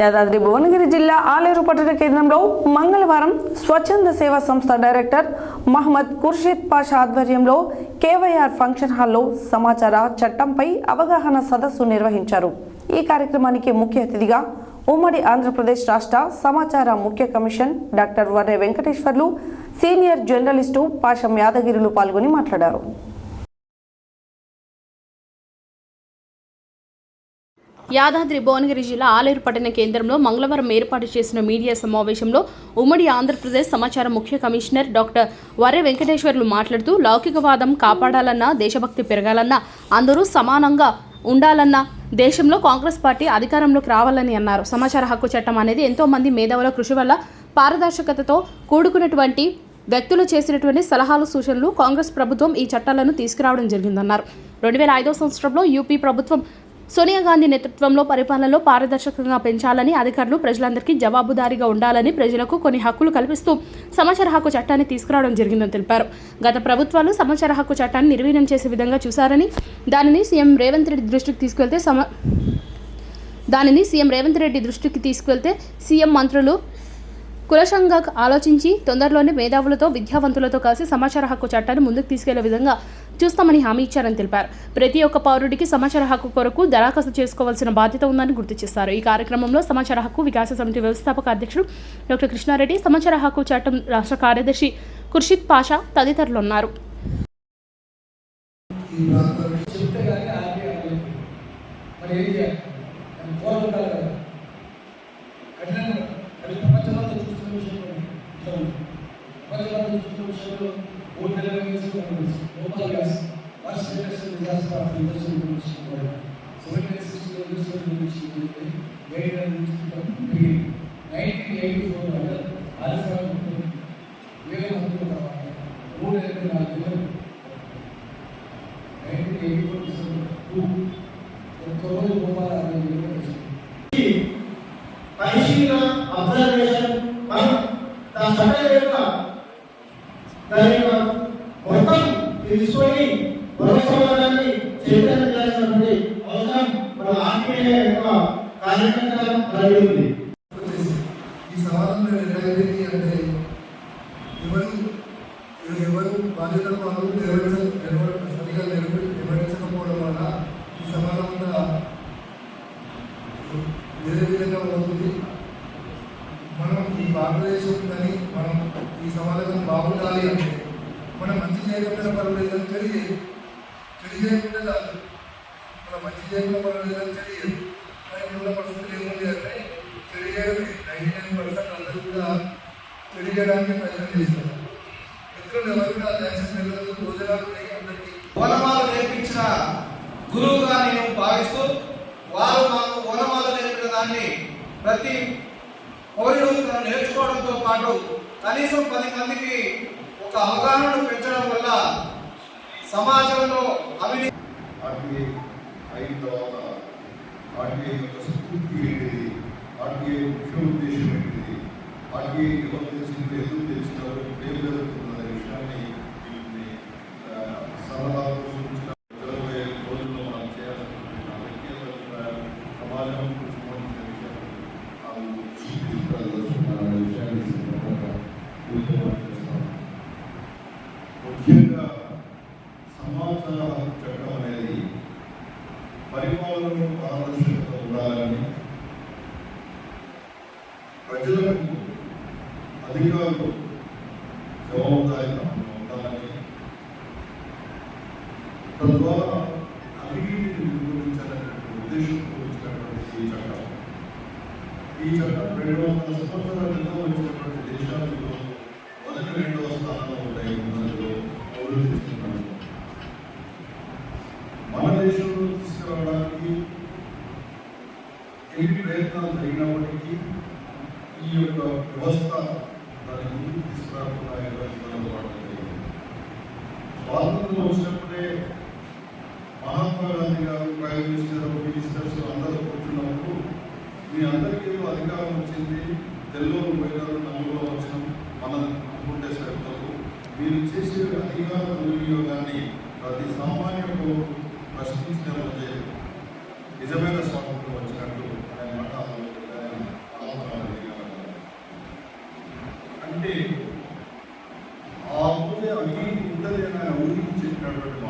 యాదాద్రి భువనగిరి జిల్లా ఆలేరు పట్టణ కేంద్రంలో మంగళవారం స్వచ్ఛంద సేవా సంస్థ డైరెక్టర్ మహమ్మద్ ఖుర్షీద్ పాషా ఆధ్వర్యంలో కేవైఆర్ ఫంక్షన్ హాల్లో సమాచార చట్టంపై అవగాహన సదస్సు నిర్వహించారు. ఈ కార్యక్రమానికి ముఖ్య అతిథిగా ఉమ్మడి ఆంధ్రప్రదేశ్ రాష్ట్ర సమాచార ముఖ్య commission doctor Varre Venkateswarlu, senior journalist Pasham యాదగిరిలు పాల్గొని మాట్లాడారు. యాదాద్రి భువనగిరి జిల్లా ఆలేరు పట్టణ కేంద్రంలో మంగళవారం ఏర్పాటు చేసిన మీడియా సమావేశంలో ఉమ్మడి ఆంధ్రప్రదేశ్ సమాచార ముఖ్య కమిషనర్ డాక్టర్ వర్రె వెంకటేశ్వర్లు మాట్లాడుతూ లౌకికవాదం కాపాడాలన్నా, దేశభక్తి పెరగాలన్నా, అందరూ సమానంగా ఉండాలన్నా దేశంలో కాంగ్రెస్ పార్టీ అధికారంలోకి రావాలని అన్నారు. సమాచార హక్కు చట్టం అనేది ఎంతో మంది మేధావుల కృషి వల్ల పారదర్శకతతో కూడుకున్నటువంటి వ్యక్తులు చేసినటువంటి సలహాలు, సూచనలు కాంగ్రెస్ ప్రభుత్వం ఈ చట్టాలను తీసుకురావడం జరిగిందన్నారు. 2005 సంవత్సరంలో యూపీ ప్రభుత్వం సోనియా గాంధీ నేతృత్వంలో పరిపాలనలో పారదర్శకంగా పెంచాలని, అధికారులు ప్రజలందరికీ జవాబుదారీగా ఉండాలని, ప్రజలకు కొన్ని హక్కులు కల్పిస్తూ సమాచార హక్కు చట్టాన్ని తీసుకురావడం జరిగిందని తెలిపారు. గత ప్రభుత్వాలు సమాచార హక్కు చట్టాన్ని నిర్వీర్యం చేసే విధంగా చూశారని, దానిని సీఎం రేవంత్ రెడ్డి దృష్టికి తీసుకెళ్తే సీఎం మంత్రులు కులశంగా ఆలోచించి తొందరలోనే మేధావులతో, విద్యావంతులతో కలిసి సమాచార హక్కు చట్టాన్ని ముందుకు తీసుకెళ్లే విధంగా చూస్తామని హామీ ఇచ్చారని తెలిపారు. ప్రతి ఒక్క పౌరుడికి సమాచార హక్కు కొరకు దరఖాస్తు చేసుకోవాల్సిన బాధ్యత ఉందని గుర్తు చేశారు. ఈ కార్యక్రమంలో సమాచార హక్కు వికాస సమితి వ్యవస్థాపక అధ్యక్షుడు డాక్టర్ కృష్ణారెడ్డి, సమాచార హక్కు చట్టం రాష్ట్ర కార్యదర్శి ఖుర్షీద్ పాషా తదితరులు ఉన్నారు. మొత్తం తెలుసుకొని భరోసాన్ని చైతన్యం చేయాల్సినటువంటి అవసరం మన ఆర్టీఐ యొక్క కార్యక్రమం కలిగి ఉంది. ఈ సవాళ్ళను ఎదుర్కొనేది అంటే ఎవరు బాధ్యతలు వాళ్ళు సరిగా నిర్వహించకపోవడం వల్ల ఈ సమాజం అంతా వేరే విధంగా అవుతుంది. మనం ఈ భారతదేశం కానీ మనం ఈ సమాజం బాగుండాలి అంటే మనం మంచి చేయకపోయిన పర్వాలేదు అని తెలియదు, తెలియకుండా కాదు, మనం మంచి చేయకుండా పర్వాలేదు అని తెలియదు. కానీ ఇప్పుడున్న పరిస్థితులు ఏముంది అంటే తెలియజేయడమే. 99% అందరూ కూడా తెలియజేయడానికి ప్రయత్నం చేస్తారు. మిత్రులు ఎవరు కూడా దయచేసి వెళ్ళదు, భోజనాలు అందరికీ ఓనమాలు నేర్పించిన గురువుగా నేను భావిస్తూ, వారు మాకు ఓనమాలు నేర్పిన దాన్ని ప్రతి పౌరుడు తను నేర్చుకోవడంతో పాటు కనీసం 10 మందికి ఒక అవగాహనను పెంచడం వల్ల సమాజంలో అవినీతి అయిన తర్వాత ఆర్టీఐ యొక్క స్ఫూర్తి ఏంటిది, ఆర్టీఐ ముఖ్య ఉద్దేశం ఏంటిది, ఆర్టీఐ ఎవరు తెలిసింది, ఎందుకు తెలిసినారు, ఏం జరుగుతుందనే విషయాన్ని సలహాలు సూచించిన జరగబోయే రోజుల్లో మనం చేయాల్సిన వ్యక్తిగత సమాజం సంబంధించిన విషయాన్ని ముఖ్యంగా సమాచార హక్కు చట్టం అనేది పరిపాలనలో పారదర్శకత ఉండాలని, ప్రజలకు అధికారులు జవాబుదారీతనం ఉండాలని, తద్వారా అవినీతిని నిర్మూలించాలనేటువంటి ఉద్దేశంతో వచ్చినటువంటి ఈ చట్టం 200 సంవత్సరాల క్రితం వచ్చినటువంటి దేశాలలో మొదటి 2వ స్థానంలో ఉంటాయి. మన దేశంలో తీసుకురావడానికి ఎన్ని ప్రయత్నాలు జరిగినప్పటికీ ఈ యొక్క వ్యవస్థ దాని ముందుకు తీసుకురాకుండా స్వాతంత్రం వచ్చినప్పుడే మహాత్మా గాంధీ గారు, ప్రైమ్ మినిస్టర్, మినిస్టర్స్ అందరూ కూర్చున్నప్పుడు మీ అందరికీ అధికారం వచ్చింది, తెల్లూరు పోయినారు, నలుగురు వచ్చినాం, మనం అనుకుంటే సరిపోదు, మీరు చేసే అధికార దుర్వినియోగాన్ని ప్రతి సామాన్యుడు ప్రశ్నించడం నిజమైన స్వాతంత్రం వచ్చినట్టు ఆయన మాట అంటే ఆ ఊరే అవినీతి ఉందని ఆయన ఊరికి చెప్పినటువంటి మాట.